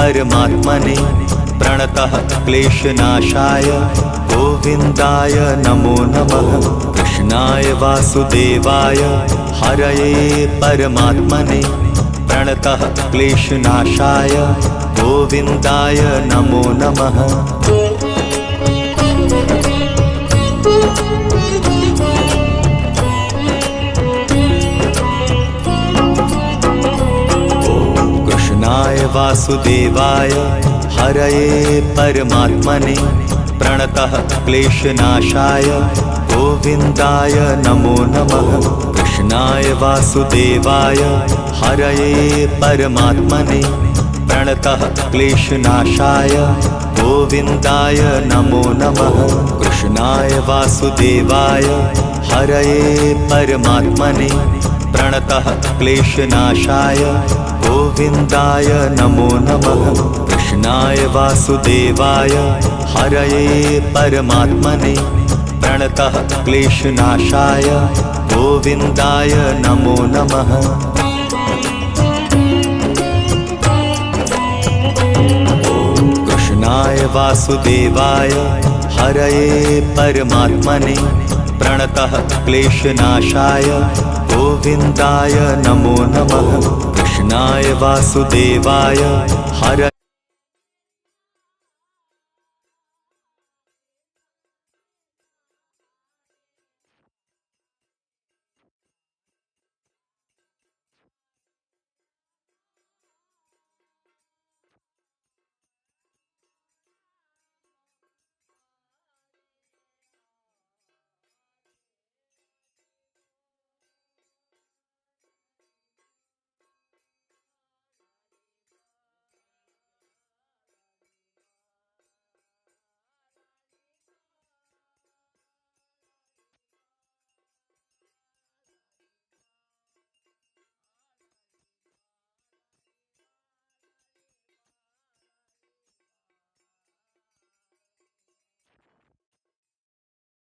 परमात्मने प्रणतः क्लेशनाशाय गोविन्दाय नमो नमः। कृष्णाय वासुदेवाय हरये परमात्मने प्रणतः क्लेशनाशाय गोविन्दाय नमो नमः। कृष्णाय वासुदेवाय हरये परमात्मने प्रणतः क्लेशनाशाय गोविन्दाय नमो नमः। कृष्णाय वासुदेवाय हरये परमात्मने प्रणतः क्लेशनाशाय गोविन्दाय नमो नमः। कृष्णाय वासुदेवाय हरये परमात्मने प्रणतः क्लेशनाशाय गोविन्दाय नमो नमः। कृष्णाय वासुदेवाय हरये परमात्मने प्रणतः क्लेशनाशाय गोविन्दाय नमो नमः। कृष्णाय वासुदेवाय हरये परमात्मने प्रणतः क्लेशनाशाय गोविन्दाय नमो नमः। कृष्णाय वासुदेवाय हरये